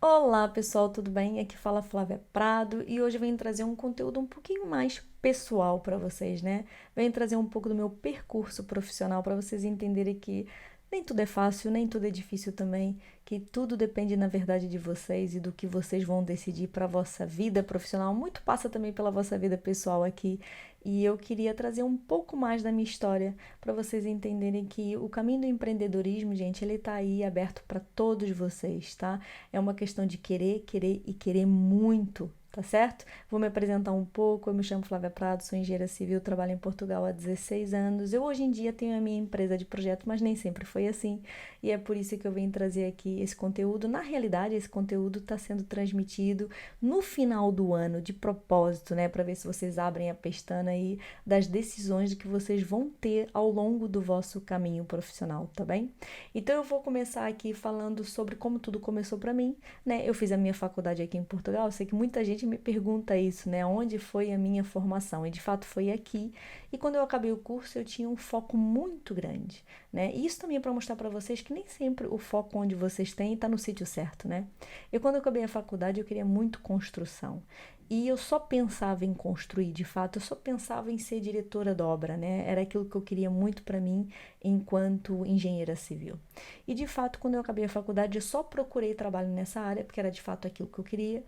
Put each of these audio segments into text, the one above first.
Olá pessoal, tudo bem? Aqui fala Flávia Prado e hoje eu venho trazer um conteúdo um pouquinho mais pessoal para vocês, né? Venho trazer um pouco do meu percurso profissional para vocês entenderem que nem tudo é fácil, nem tudo é difícil também, que tudo depende na verdade de vocês e do que vocês vão decidir para a vossa vida profissional. Muito passa também pela vossa vida pessoal aqui e eu queria trazer um pouco mais da minha história para vocês entenderem que o caminho do empreendedorismo, gente, ele tá aí aberto para todos vocês, tá? É uma questão de querer, querer e querer muito, tá certo? Vou me apresentar um pouco. Eu me chamo Flávia Prado, sou engenheira civil, trabalho em Portugal há 16 anos. Eu hoje em dia tenho a minha empresa de projeto, mas nem sempre foi assim. E é por isso que eu venho trazer aqui esse conteúdo. Na realidade, esse conteúdo está sendo transmitido no final do ano, de propósito, né? Para ver se vocês abrem a pestana aí das decisões que vocês vão ter ao longo do vosso caminho profissional, tá bem? Então eu vou começar aqui falando sobre como tudo começou para mim, né? Eu fiz a minha faculdade aqui em Portugal, eu sei que muita gente me pergunta isso, né? Onde foi a minha formação? E de fato foi aqui. E quando eu acabei o curso, eu tinha um foco muito grande, né? E isso também é para mostrar para vocês que nem sempre o foco onde vocês têm está no sítio certo, né? Eu quando eu acabei a faculdade, eu queria muito construção. E eu só pensava em construir, de fato, eu só pensava em ser diretora de obra, né? Era aquilo que eu queria muito para mim enquanto engenheira civil. E de fato, quando eu acabei a faculdade, eu só procurei trabalho nessa área, porque era de fato aquilo que eu queria,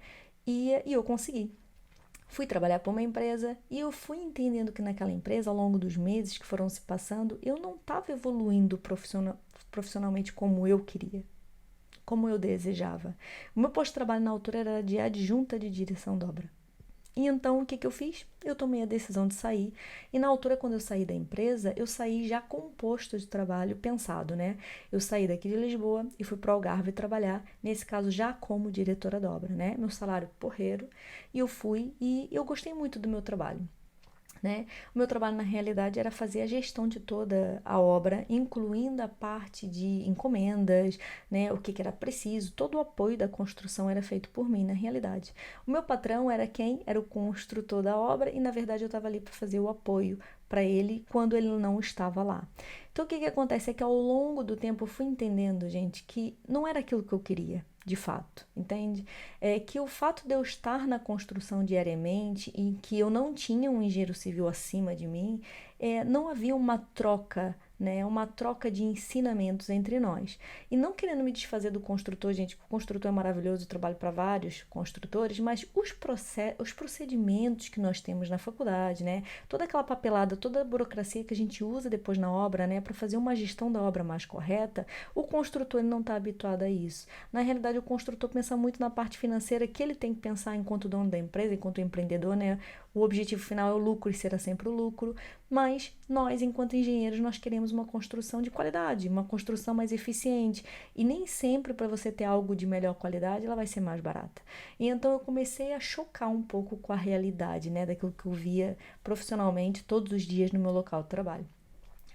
e eu consegui. Fui trabalhar para uma empresa e eu fui entendendo que naquela empresa, ao longo dos meses que foram se passando, eu não estava evoluindo profissionalmente como eu queria, como eu desejava. O meu posto de trabalho na altura era de adjunta de direção de obra. E então, o que que eu fiz? Eu tomei a decisão de sair. E na altura, quando eu saí da empresa, eu saí já com um posto de trabalho pensado, né? Eu saí daqui de Lisboa e fui para o Algarve trabalhar, nesse caso já como diretora de obra, né? Meu salário porreiro. E eu fui e eu gostei muito do meu trabalho, né? O meu trabalho na realidade era fazer a gestão de toda a obra, incluindo a parte de encomendas, né? O que que era preciso, todo o apoio da construção era feito por mim na realidade. O meu patrão era quem? Era o construtor da obra e na verdade eu estava ali para fazer o apoio para ele quando ele não estava lá. Então o que que acontece é que ao longo do tempo eu fui entendendo, gente, que não era aquilo que eu queria. De fato, entende? É que o fato de eu estar na construção diariamente e que eu não tinha um engenheiro civil acima de mim, não havia uma troca, né? Uma troca de ensinamentos entre nós. E não querendo me desfazer do construtor, gente, o construtor é maravilhoso, eu trabalho para vários construtores, mas os procedimentos que nós temos na faculdade, né? Toda aquela papelada, toda a burocracia que a gente usa depois na obra, né? Para fazer uma gestão da obra mais correta, o construtor ele não está habituado a isso. Na realidade, o construtor pensa muito na parte financeira que ele tem que pensar enquanto dono da empresa, enquanto empreendedor, né? O objetivo final é o lucro e será sempre o lucro, mas nós, enquanto engenheiros, nós queremos uma construção de qualidade, uma construção mais eficiente. E nem sempre para você ter algo de melhor qualidade, ela vai ser mais barata. E então eu comecei a chocar um pouco com a realidade, né, daquilo que eu via profissionalmente todos os dias no meu local de trabalho.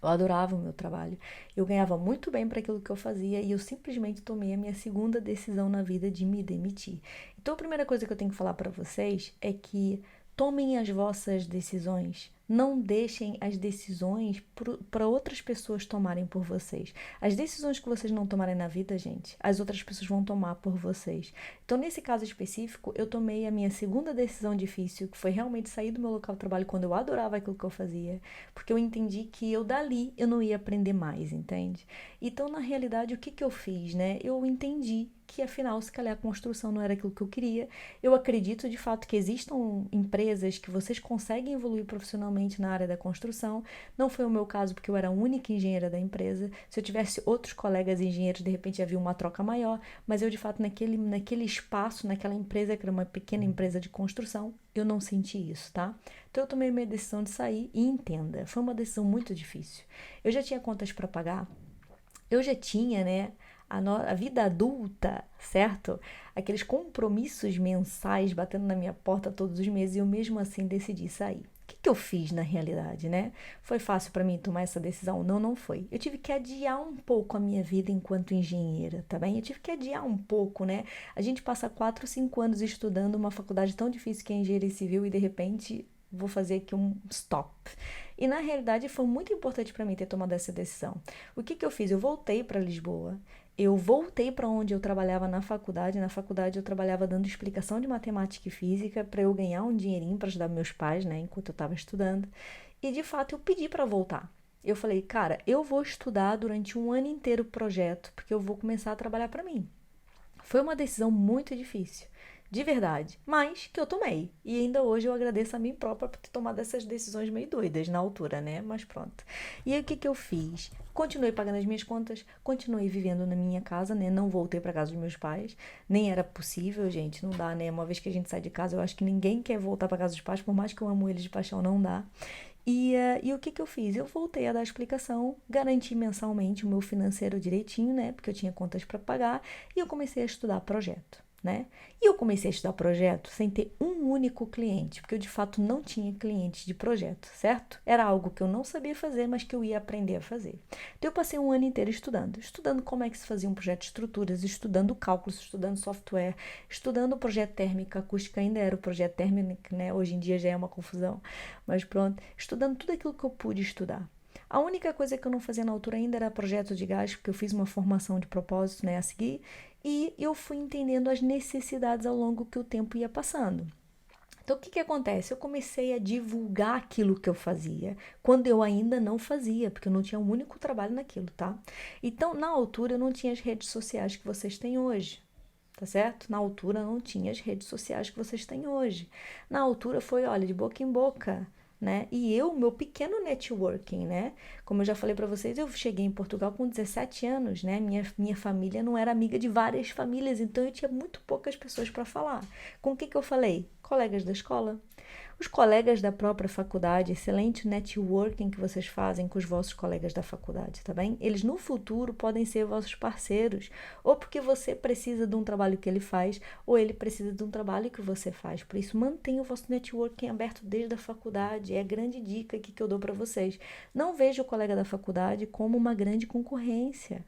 Eu adorava o meu trabalho, eu ganhava muito bem para aquilo que eu fazia e eu simplesmente tomei a minha segunda decisão na vida de me demitir. Então, a primeira coisa que eu tenho que falar para vocês é que tomem as vossas decisões. Não deixem as decisões para outras pessoas tomarem por vocês. As decisões que vocês não tomarem na vida, gente, as outras pessoas vão tomar por vocês. Então, nesse caso específico, eu tomei a minha segunda decisão difícil, que foi realmente sair do meu local de trabalho quando eu adorava aquilo que eu fazia, porque eu entendi que eu dali eu não ia aprender mais, entende? Então, na realidade, o que que eu fiz, né? Eu entendi que afinal, se calhar a construção não era aquilo que eu queria. Eu acredito de fato que existam empresas que vocês conseguem evoluir profissionalmente na área da construção. Não foi o meu caso porque eu era a única engenheira da empresa. Se eu tivesse outros colegas engenheiros, de repente havia uma troca maior, mas eu de fato naquele espaço, naquela empresa que era uma pequena empresa de construção, eu não senti isso, tá? Então eu tomei minha decisão de sair e entenda, foi uma decisão muito difícil. Eu já tinha contas para pagar, eu já tinha, né, a vida adulta, certo? Aqueles compromissos mensais batendo na minha porta todos os meses e eu mesmo assim decidi sair. O que que eu fiz na realidade, né? Foi fácil para mim tomar essa decisão? Não, não foi. Eu tive que adiar um pouco a minha vida enquanto engenheira, tá bem? Eu tive que adiar um pouco, né? A gente passa 4, 5 anos estudando uma faculdade tão difícil que é engenharia civil e de repente vou fazer aqui um stop. E na realidade foi muito importante para mim ter tomado essa decisão. O que que eu fiz? Eu voltei para Lisboa eu voltei para onde eu trabalhava na faculdade. Na faculdade eu trabalhava dando explicação de matemática e física para eu ganhar um dinheirinho para ajudar meus pais, né, enquanto eu estava estudando. E de fato eu pedi para voltar. Eu falei, cara, eu vou estudar durante um ano inteiro o projeto, porque eu vou começar a trabalhar para mim. Foi uma decisão muito difícil, de verdade, mas que eu tomei. E ainda hoje eu agradeço a mim própria por ter tomado essas decisões meio doidas na altura, né? Mas pronto. E aí o que que eu fiz? Continuei pagando as minhas contas, continuei vivendo na minha casa, né? Não voltei para casa dos meus pais, nem era possível, gente, não dá, né? Uma vez que a gente sai de casa, eu acho que ninguém quer voltar para casa dos pais, por mais que eu amo eles de paixão, não dá. E o que que eu fiz? Eu voltei a dar explicação, garanti mensalmente o meu financeiro direitinho, né? Porque eu tinha contas para pagar, e eu comecei a estudar projeto, né? E eu comecei a estudar projeto sem ter um único cliente, porque eu de fato não tinha clientes de projeto, certo? Era algo que eu não sabia fazer, mas que eu ia aprender a fazer. Então eu passei um ano inteiro estudando como é que se fazia um projeto de estruturas, estudando cálculos, estudando software, estudando o projeto térmica acústica, ainda era o projeto térmico, né? Hoje em dia já é uma confusão, mas pronto, estudando tudo aquilo que eu pude estudar. A única coisa que eu não fazia na altura ainda era projeto de gás, porque eu fiz uma formação de propósito, né, a seguir, e eu fui entendendo as necessidades ao longo que o tempo ia passando. Então, o que que acontece? Eu comecei a divulgar aquilo que eu fazia, quando eu ainda não fazia, porque eu não tinha um único trabalho naquilo, tá? Então, na altura, eu não tinha as redes sociais que vocês têm hoje. Tá certo? Na altura não tinha as redes sociais que vocês têm hoje. Na altura foi, olha, de boca em boca, né? E eu, meu pequeno networking, né? Como eu já falei para vocês, eu cheguei em Portugal com 17 anos, né? Minha família não era amiga de várias famílias, então eu tinha muito poucas pessoas para falar. Com o que eu falei? Colegas da escola, os colegas da própria faculdade, excelente networking que vocês fazem com os vossos colegas da faculdade, tá bem? Eles no futuro podem ser vossos parceiros, ou porque você precisa de um trabalho que ele faz, ou ele precisa de um trabalho que você faz. Por isso, mantenha o vosso networking aberto desde a faculdade. É a grande dica aqui que eu dou para vocês. Não veja o colega da faculdade como uma grande concorrência,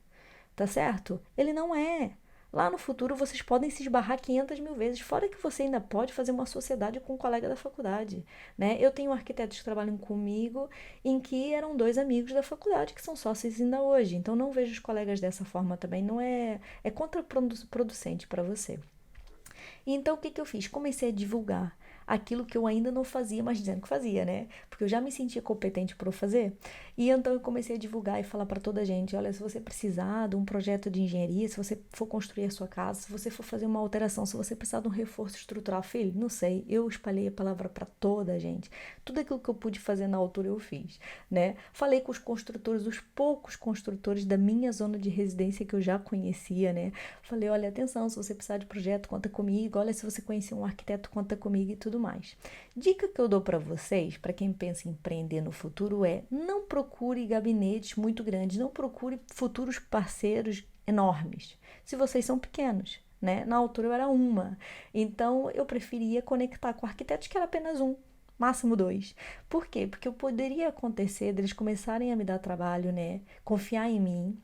tá certo? Ele não é. Lá no futuro vocês podem se esbarrar 500 mil vezes, fora que você ainda pode fazer uma sociedade com um colega da faculdade, né? Eu tenho arquitetos que trabalham comigo em que eram dois amigos da faculdade que são sócios ainda hoje, então não vejo os colegas dessa forma também, não é, é contraproducente para você. E então o que que eu fiz? Comecei a divulgar aquilo que eu ainda não fazia, mas dizendo que fazia, né? Porque eu já me sentia competente para fazer. E então eu comecei a divulgar e falar para toda a gente, olha, se você precisar de um projeto de engenharia, se você for construir a sua casa, se você for fazer uma alteração, se você precisar de um reforço estrutural, filho, não sei, eu espalhei a palavra para toda a gente. Tudo aquilo que eu pude fazer na altura eu fiz, né? Falei com os construtores, os poucos construtores da minha zona de residência que eu já conhecia, né? Falei, olha, atenção, se você precisar de projeto, conta comigo. Olha, se você conhecer um arquiteto, conta comigo e tudo mais. Dica que eu dou para vocês, para quem pensa em empreender no futuro, é não procure gabinetes muito grandes, não procure futuros parceiros enormes, se vocês são pequenos, né? Na altura eu era uma, então eu preferia conectar com arquitetos que era apenas um, máximo dois. Por quê? Porque eu poderia acontecer deles começarem a me dar trabalho, né? Confiar em mim,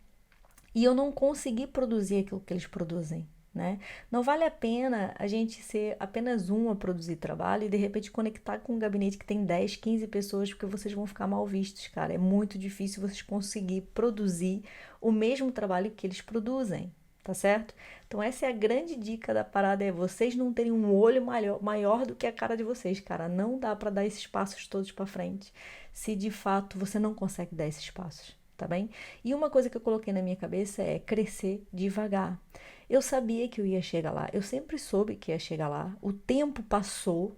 e eu não consegui produzir aquilo que eles produzem, né? Não vale a pena a gente ser apenas um a produzir trabalho e de repente conectar com um gabinete que tem 10, 15 pessoas, porque vocês vão ficar mal vistos, cara. É muito difícil vocês conseguir produzir o mesmo trabalho que eles produzem, tá certo? Então essa é a grande dica da parada, é vocês não terem um olho maior do que a cara de vocês, cara. Não dá para dar esses passos todos para frente, se de fato você não consegue dar esses passos. Tá bem? E uma coisa que eu coloquei na minha cabeça é crescer devagar. Eu sabia que eu ia chegar lá, eu sempre soube que ia chegar lá. O tempo passou.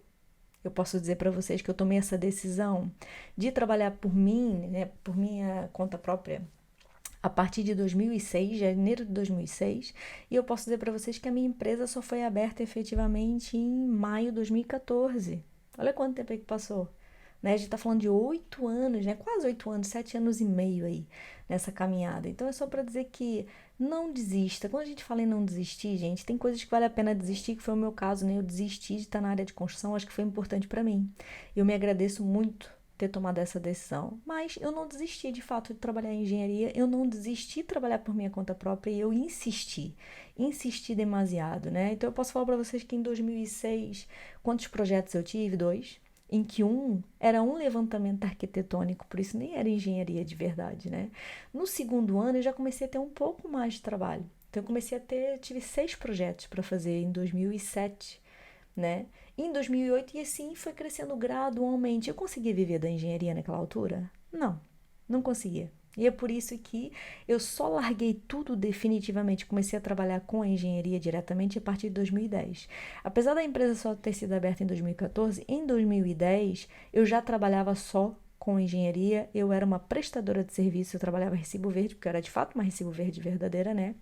Eu posso dizer para vocês que eu tomei essa decisão de trabalhar por mim, né, por minha conta própria, a partir de 2006, janeiro de 2006, e eu posso dizer para vocês que a minha empresa só foi aberta efetivamente em maio de 2014. Olha quanto tempo é que passou. Né? A gente está falando de 8 anos, né? Quase 8 anos, 7 anos e meio aí nessa caminhada. Então é só para dizer que não desista. Quando a gente fala em não desistir, gente, tem coisas que vale a pena desistir, que foi o meu caso, né? Eu desisti de estar na área de construção, acho que foi importante para mim. Eu me agradeço muito ter tomado essa decisão, mas eu não desisti de fato de trabalhar em engenharia, eu não desisti de trabalhar por minha conta própria e eu insisti demasiado, né? Então eu posso falar para vocês que em 2006, quantos projetos eu tive? 2. em que era um levantamento arquitetônico, por isso nem era engenharia de verdade, né? No segundo ano eu já comecei a ter um pouco mais de trabalho. Então eu tive 6 projetos para fazer em 2007, né? Em 2008 e assim foi crescendo gradualmente. Eu conseguia viver da engenharia naquela altura? Não, não conseguia. E é por isso que eu só larguei tudo definitivamente, comecei a trabalhar com a engenharia diretamente a partir de 2010. Apesar da empresa só ter sido aberta em 2014, em 2010 eu já trabalhava só com engenharia, eu era uma prestadora de serviço, eu trabalhava recibo verde, porque eu era de fato uma recibo verde verdadeira, né?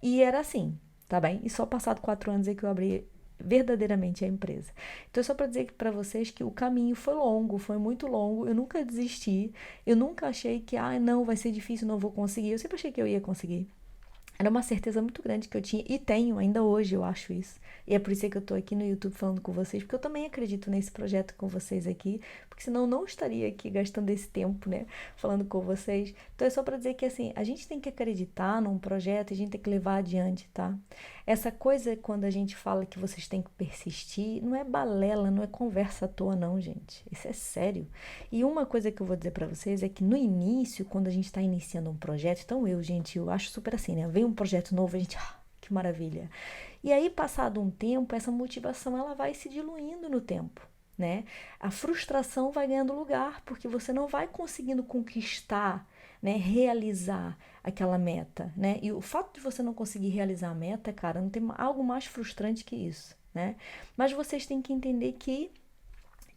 E era assim, tá bem? E só passado 4 anos é que eu abri verdadeiramente a empresa. Então, é só para dizer para vocês que o caminho foi longo, foi muito longo, eu nunca desisti, eu nunca achei que, não, vai ser difícil, não vou conseguir, eu sempre achei que eu ia conseguir. Era uma certeza muito grande que eu tinha, e tenho ainda hoje, eu acho isso. E é por isso que eu tô aqui no YouTube falando com vocês, porque eu também acredito nesse projeto com vocês aqui, porque senão eu não estaria aqui gastando esse tempo, né, falando com vocês. Então é só para dizer que assim, a gente tem que acreditar num projeto e a gente tem que levar adiante, tá? Essa coisa quando a gente fala que vocês têm que persistir, não é balela, não é conversa à toa não, gente. Isso é sério. E uma coisa que eu vou dizer para vocês é que no início, quando a gente está iniciando um projeto, então gente, eu acho super assim, né? Vem um projeto novo, a gente, que maravilha. E aí, passado um tempo, essa motivação ela vai se diluindo no tempo, né? A frustração vai ganhando lugar, porque você não vai conseguindo conquistar, né, realizar aquela meta, né? E o fato de você não conseguir realizar a meta, cara, não tem algo mais frustrante que isso, né? Mas vocês têm que entender que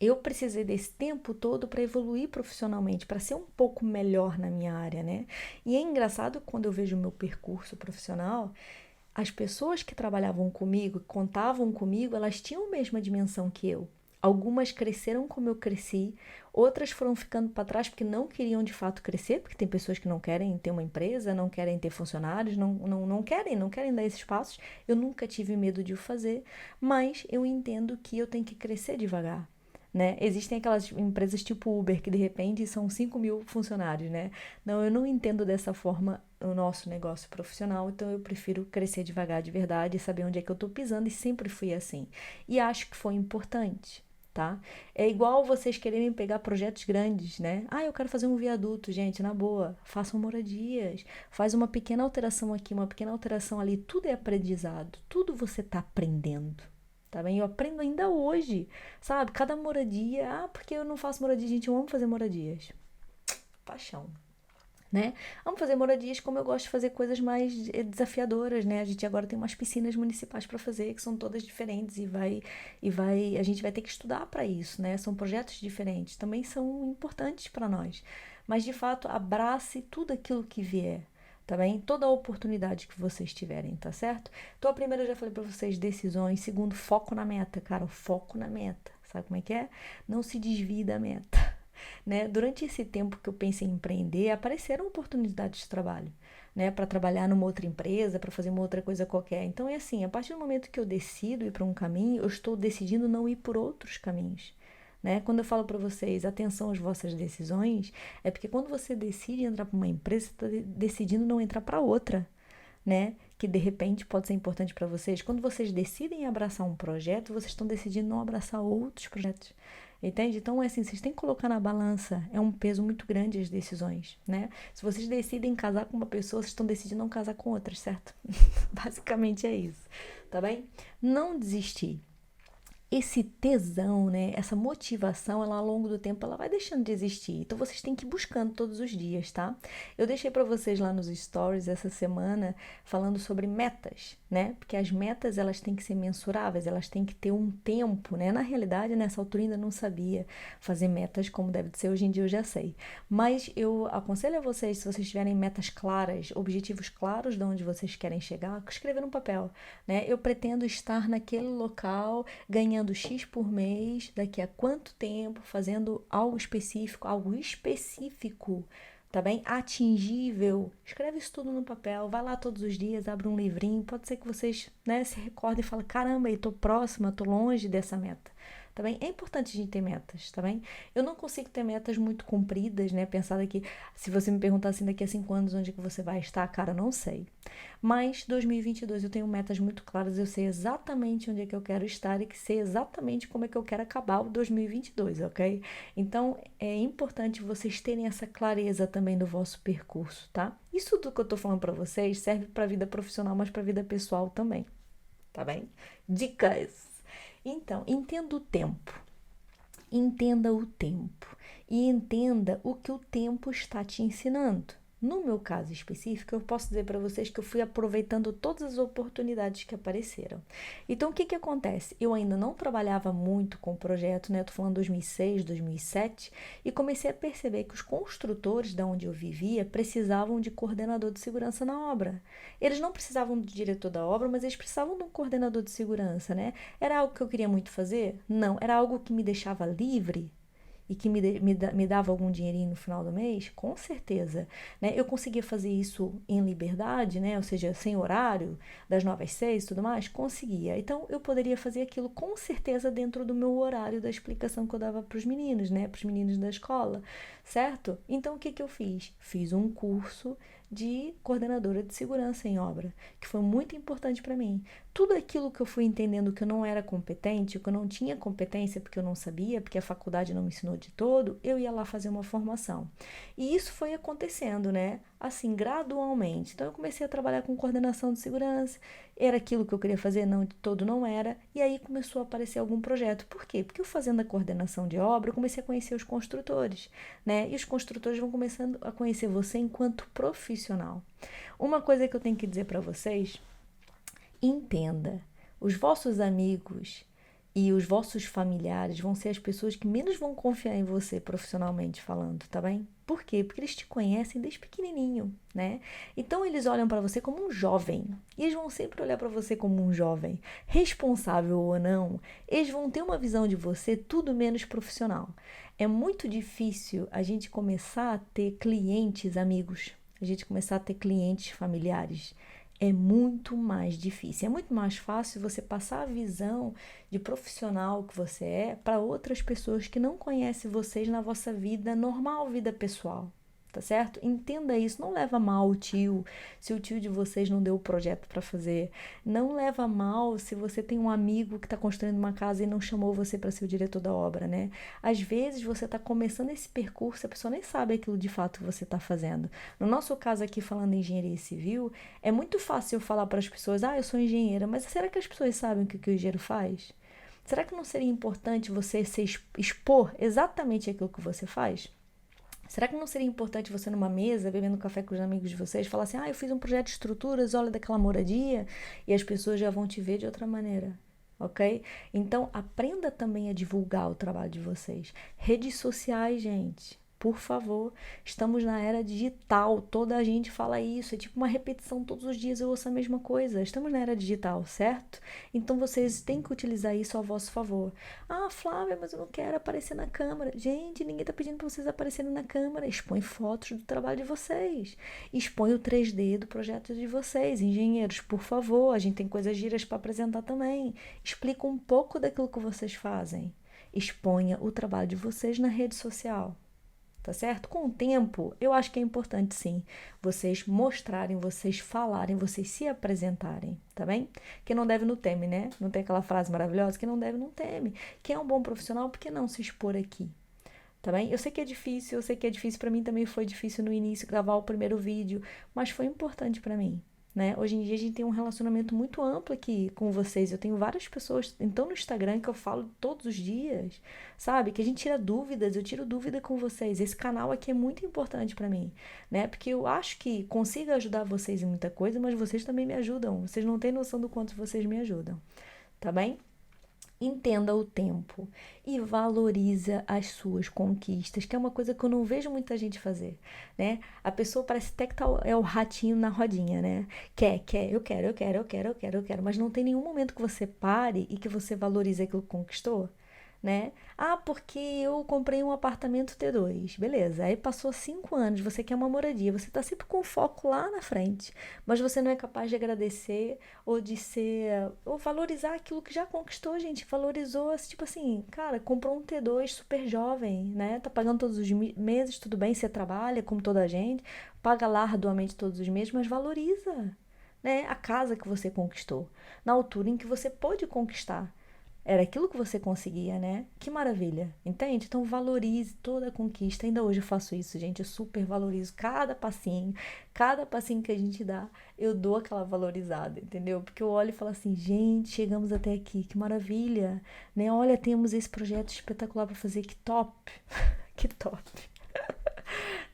eu precisei desse tempo todo para evoluir profissionalmente, para ser um pouco melhor na minha área, né? E é engraçado quando eu vejo o meu percurso profissional, as pessoas que trabalhavam comigo, contavam comigo, elas tinham a mesma dimensão que eu. Algumas cresceram como eu cresci, outras foram ficando para trás porque não queriam de fato crescer, porque tem pessoas que não querem ter uma empresa, não querem ter funcionários, não querem dar esses passos. Eu nunca tive medo de o fazer, mas eu entendo que eu tenho que crescer devagar. Né? Existem aquelas empresas tipo Uber que de repente são 5.000 funcionários, né? Não, eu não entendo dessa forma o nosso negócio profissional, então eu prefiro crescer devagar de verdade, saber onde é que eu tô pisando e sempre fui assim. E acho que foi importante, tá? É igual vocês quererem pegar projetos grandes, né? Eu quero fazer um viaduto, gente, na boa, façam moradias, faz uma pequena alteração aqui, uma pequena alteração ali, tudo é aprendizado, tudo você tá aprendendo. Tá bem? Eu aprendo ainda hoje, sabe? Cada moradia. Porque eu não faço moradia, gente. Eu amo fazer moradias. Paixão, né? Amo fazer moradias como eu gosto de fazer coisas mais desafiadoras, né? A gente agora tem umas piscinas municipais para fazer que são todas diferentes a gente vai ter que estudar para isso, né? São projetos diferentes, também são importantes para nós. Mas de fato, abrace tudo aquilo que vier. Tá bem? Toda a oportunidade que vocês tiverem, tá certo? Então, a primeira eu já falei para vocês, decisões. Segundo, foco na meta, cara, o foco na meta. Sabe como é que é? Não se desvie da meta, né? Durante esse tempo que eu pensei em empreender, apareceram oportunidades de trabalho, né? Para trabalhar numa outra empresa, para fazer uma outra coisa qualquer. Então, é assim, a partir do momento que eu decido ir para um caminho, eu estou decidindo não ir por outros caminhos. Né? Quando eu falo para vocês, atenção às vossas decisões, é porque quando você decide entrar para uma empresa, você está decidindo não entrar para outra, né? Que de repente pode ser importante para vocês. Quando vocês decidem abraçar um projeto, vocês estão decidindo não abraçar outros projetos. Entende? Então, é assim, vocês têm que colocar na balança, é um peso muito grande as decisões, né? Se vocês decidem casar com uma pessoa, vocês estão decidindo não casar com outras, certo? Basicamente é isso, tá bem? Não desistir. Esse tesão, né, essa motivação, ela ao longo do tempo, ela vai deixando de existir. Então, vocês têm que ir buscando todos os dias, tá? Eu deixei para vocês lá nos stories essa semana falando sobre metas, né? Porque as metas, elas têm que ser mensuráveis, elas têm que ter um tempo, né? Na realidade, nessa altura ainda não sabia fazer metas como deve ser, hoje em dia eu já sei. Mas eu aconselho a vocês, se vocês tiverem metas claras, objetivos claros de onde vocês querem chegar, escrever no papel, né? Eu pretendo estar naquele local, ganhando X por mês, daqui a quanto tempo, fazendo algo específico, tá bem? Atingível. Escreve isso tudo no papel, vai lá todos os dias, abre um livrinho, pode ser que vocês, né, se recordem e falem, caramba, eu tô próxima, tô longe dessa meta, tá bem? É importante a gente ter metas, tá bem? Eu não consigo ter metas muito compridas, né? Pensar daqui, se você me perguntar assim, daqui a 5 anos, onde é que você vai estar, cara, não sei. Mas 2022 eu tenho metas muito claras, eu sei exatamente onde é que eu quero estar e que sei exatamente como é que eu quero acabar o 2022, ok? Então é importante vocês terem essa clareza também do vosso percurso, tá? Isso tudo que eu tô falando para vocês serve para a vida profissional, mas para a vida pessoal também, tá bem? Dicas. Então, entenda o tempo. Entenda o tempo e entenda o que o tempo está te ensinando. No meu caso específico, eu posso dizer para vocês que eu fui aproveitando todas as oportunidades que apareceram. Então, o que que acontece? Eu ainda não trabalhava muito com o projeto, né? Eu tô falando 2006, 2007, e comecei a perceber que os construtores da onde eu vivia precisavam de coordenador de segurança na obra. Eles não precisavam do diretor da obra, mas eles precisavam de um coordenador de segurança, né? Era algo que eu queria muito fazer? Não. Era algo que me deixava livre e que me dava algum dinheirinho no final do mês? Com certeza, né? Eu conseguia fazer isso em liberdade, né? Ou seja, sem horário, das 9 às 6 e tudo mais? Conseguia. Então, eu poderia fazer aquilo com certeza dentro do meu horário da explicação que eu dava para os meninos, né? Para os meninos da escola, certo? Então, o que que eu fiz? Fiz um curso de coordenadora de segurança em obra, que foi muito importante para mim. Tudo aquilo que eu fui entendendo que eu não era competente, que eu não tinha competência porque eu não sabia, porque a faculdade não me ensinou de todo, eu ia lá fazer uma formação. E isso foi acontecendo, né? Assim, gradualmente. Então eu comecei a trabalhar com coordenação de segurança, era aquilo que eu queria fazer, não de todo não era, e aí começou a aparecer algum projeto. Por quê? Porque eu fazendo a coordenação de obra, eu comecei a conhecer os construtores, né? E os construtores vão começando a conhecer você enquanto profissional. Uma coisa que eu tenho que dizer para vocês, entenda, os vossos amigos e os vossos familiares vão ser as pessoas que menos vão confiar em você profissionalmente falando, tá bem? Por quê? Porque eles te conhecem desde pequenininho, né? Então eles olham para você como um jovem. E eles vão sempre olhar para você como um jovem, responsável ou não. Eles vão ter uma visão de você tudo menos profissional. É muito difícil a gente começar a ter clientes amigos, a gente começar a ter clientes familiares. É muito mais difícil. É muito mais fácil você passar a visão de profissional que você é para outras pessoas que não conhecem vocês na vossa vida normal, vida pessoal. Tá certo? Entenda isso. Não leva mal o tio, se o tio de vocês não deu o projeto para fazer. Não leva mal se você tem um amigo que está construindo uma casa e não chamou você para ser o diretor da obra, né? Às vezes você está começando esse percurso, a pessoa nem sabe aquilo de fato que você está fazendo. No nosso caso aqui, falando em engenharia civil, é muito fácil eu falar para as pessoas, eu sou engenheira, mas será que as pessoas sabem o que o engenheiro faz? Será que não seria importante você se expor exatamente aquilo que você faz? Será que não seria importante você numa mesa, bebendo café com os amigos de vocês, falar assim, eu fiz um projeto de estruturas, olha daquela moradia, e as pessoas já vão te ver de outra maneira, ok? Então, aprenda também a divulgar o trabalho de vocês. Redes sociais, gente. Por favor, estamos na era digital, toda a gente fala isso, é tipo uma repetição, todos os dias eu ouço a mesma coisa. Estamos na era digital, certo? Então vocês têm que utilizar isso a vosso favor. Flávia, mas eu não quero aparecer na câmera. Gente, ninguém tá pedindo para vocês aparecerem na câmera. Expõe fotos do trabalho de vocês. Expõe o 3D do projeto de vocês. Engenheiros, por favor, a gente tem coisas giras para apresentar também. Explica um pouco daquilo que vocês fazem. Exponha o trabalho de vocês na rede social. Tá certo? Com o tempo, eu acho que é importante sim, vocês mostrarem, vocês falarem, vocês se apresentarem, tá bem? Quem não deve não teme, né? Não tem aquela frase maravilhosa? Quem não deve não teme. Quem é um bom profissional, por que não se expor aqui? Tá bem? Eu sei que é difícil, para mim também foi difícil no início gravar o primeiro vídeo, mas foi importante para mim. Né? Hoje em dia a gente tem um relacionamento muito amplo aqui com vocês. Eu tenho várias pessoas, então no Instagram que eu falo todos os dias, sabe? Que a gente tira dúvidas, eu tiro dúvida com vocês. Esse canal aqui é muito importante para mim, né? Porque eu acho que consigo ajudar vocês em muita coisa, mas vocês também me ajudam. Vocês não têm noção do quanto vocês me ajudam, tá bem? Entenda o tempo e valoriza as suas conquistas, que é uma coisa que eu não vejo muita gente fazer, né? A pessoa parece até que é o ratinho na rodinha, né? Quer, eu quero, mas não tem nenhum momento que você pare e que você valorize aquilo que conquistou, né? Ah, porque eu comprei um apartamento T2, beleza. Aí passou 5 anos, você quer uma moradia, você tá sempre com foco lá na frente, mas você não é capaz de agradecer ou de ser, ou valorizar aquilo que já conquistou, gente. Valorizou, tipo assim, cara, comprou um T2 super jovem, né? Tá pagando todos os meses, tudo bem, você trabalha como toda a gente, paga lá arduamente todos os meses, mas valoriza, né? A casa que você conquistou, na altura em que você pôde conquistar. Era aquilo que você conseguia, né? Que maravilha, entende? Então valorize toda a conquista. Ainda hoje eu faço isso, gente. Eu super valorizo cada passinho que a gente dá, eu dou aquela valorizada, entendeu? Porque eu olho e falo assim, gente, chegamos até aqui, que maravilha, né? Olha, temos esse projeto espetacular para fazer, que top, que top,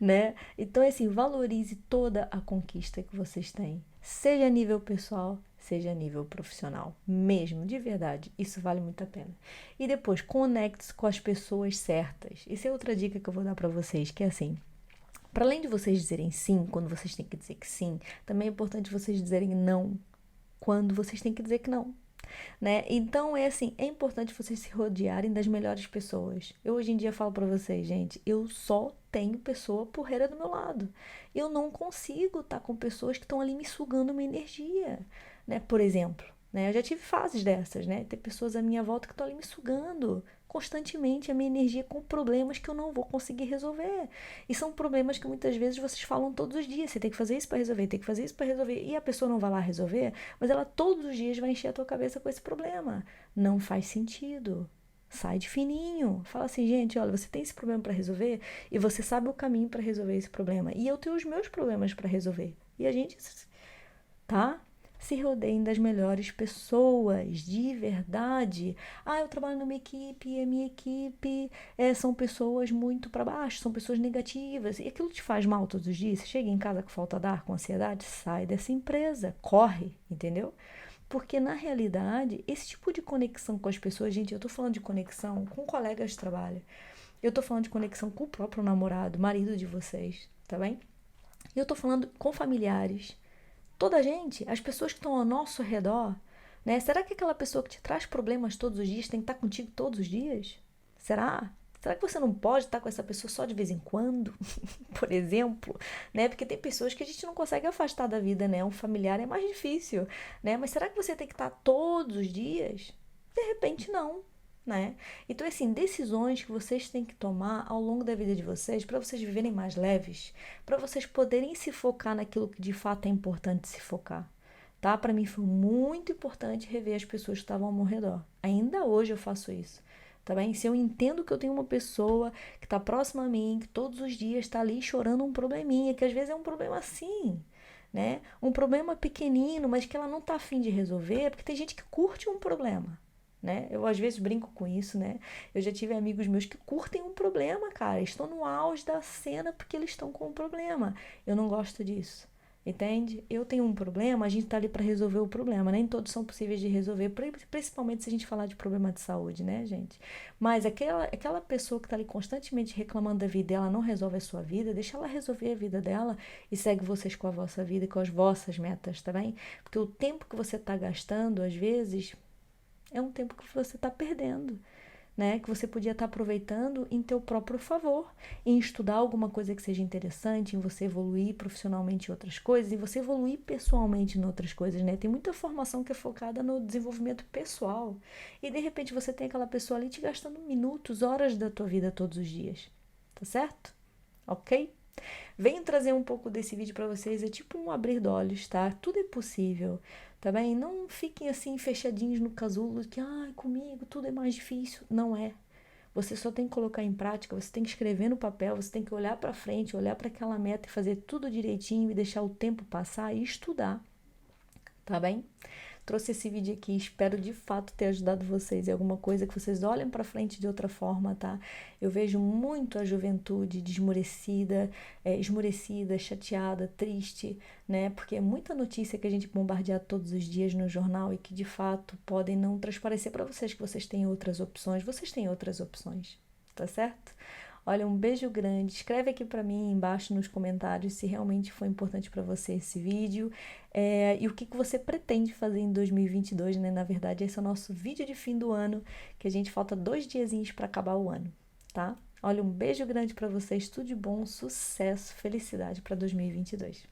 né? Então, assim, valorize toda a conquista que vocês têm, seja a nível pessoal, seja a nível profissional, mesmo, de verdade, isso vale muito a pena. E depois, conecte-se com as pessoas certas. Isso é outra dica que eu vou dar para vocês, que é assim, para além de vocês dizerem sim, quando vocês têm que dizer que sim, também é importante vocês dizerem não, quando vocês têm que dizer que não, né? Então é assim, é importante vocês se rodearem das melhores pessoas. Eu hoje em dia falo pra vocês, gente, eu só tenho pessoa porreira do meu lado. Eu não consigo estar com pessoas que estão ali me sugando uma energia, né? Por exemplo, né? Eu já tive fases dessas, né? Ter pessoas à minha volta que estão ali me sugando constantemente a minha energia com problemas que eu não vou conseguir resolver. E são problemas que muitas vezes vocês falam todos os dias. Você tem que fazer isso para resolver, tem que fazer isso para resolver. E a pessoa não vai lá resolver, mas ela todos os dias vai encher a tua cabeça com esse problema. Não faz sentido. Sai de fininho. Fala assim, gente, olha, você tem esse problema para resolver e você sabe o caminho para resolver esse problema. E eu tenho os meus problemas para resolver. E a gente, tá? Se rodeiem das melhores pessoas, de verdade. Ah, eu trabalho numa equipe, e a minha equipe são pessoas muito para baixo, são pessoas negativas. E aquilo te faz mal todos os dias. Você chega em casa com falta de ar, com ansiedade, sai dessa empresa, corre, entendeu? Porque na realidade, esse tipo de conexão com as pessoas, gente, eu tô falando de conexão com colegas de trabalho, eu tô falando de conexão com o próprio namorado, marido de vocês, tá bem? Eu tô falando com familiares, toda a gente, as pessoas que estão ao nosso redor, né? Será que aquela pessoa que te traz problemas todos os dias tem que estar contigo todos os dias? Será? Será que você não pode estar com essa pessoa só de vez em quando, por exemplo, né? Porque tem pessoas que a gente não consegue afastar da vida, né? Um familiar é mais difícil, né? Mas será que você tem que estar todos os dias? De repente não, né? Então, assim, decisões que vocês têm que tomar ao longo da vida de vocês para vocês viverem mais leves, para vocês poderem se focar naquilo que de fato é importante se focar. Tá? Para mim foi muito importante rever as pessoas que estavam ao meu redor. Ainda hoje eu faço isso. Tá bem? Se eu entendo que eu tenho uma pessoa que está próxima a mim, que todos os dias está ali chorando um probleminha, que às vezes é um problema assim, né? Um problema pequenino, mas que ela não está afim de resolver, porque tem gente que curte um problema, né? Eu às vezes brinco com isso, né? Eu já tive amigos meus que curtem um problema, cara. Estão no auge da cena porque eles estão com um problema. Eu não gosto disso. Entende? Eu tenho um problema, a gente tá ali para resolver o problema. Nem todos são possíveis de resolver, principalmente se a gente falar de problema de saúde, né, gente? Mas aquela pessoa que tá ali constantemente reclamando da vida e ela não resolve a sua vida, deixa ela resolver a vida dela e segue vocês com a vossa vida e com as vossas metas, tá bem? Porque o tempo que você tá gastando, às vezes, é um tempo que você está perdendo, né? Que você podia estar aproveitando em teu próprio favor, em estudar alguma coisa que seja interessante, em você evoluir profissionalmente em outras coisas, e você evoluir pessoalmente em outras coisas, né? Tem muita formação que é focada no desenvolvimento pessoal, e de repente você tem aquela pessoa ali te gastando minutos, horas da tua vida todos os dias, tá certo? Ok? Venho trazer um pouco desse vídeo para vocês, é tipo um abrir de olhos, tá? Tudo é possível, tá bem? Não fiquem assim fechadinhos no casulo que, ai, comigo tudo é mais difícil. Não é. Você só tem que colocar em prática, você tem que escrever no papel, você tem que olhar para frente, olhar para aquela meta e fazer tudo direitinho e deixar o tempo passar e estudar, tá bem? Trouxe esse vídeo aqui, espero de fato ter ajudado vocês em alguma coisa, que vocês olhem para frente de outra forma, tá? Eu vejo muito a juventude desmorecida, esmorecida, chateada, triste, né? Porque é muita notícia que a gente bombardeia todos os dias no jornal e que de fato podem não transparecer para vocês que vocês têm outras opções. Vocês têm outras opções, tá certo? Olha, um beijo grande. Escreve aqui para mim embaixo nos comentários se realmente foi importante para você esse vídeo, e o que que você pretende fazer em 2022, né? Na verdade, esse é o nosso vídeo de fim do ano, que a gente falta 2 diazinhos para acabar o ano, tá? Olha, um beijo grande para vocês, tudo de bom, sucesso, felicidade para 2022.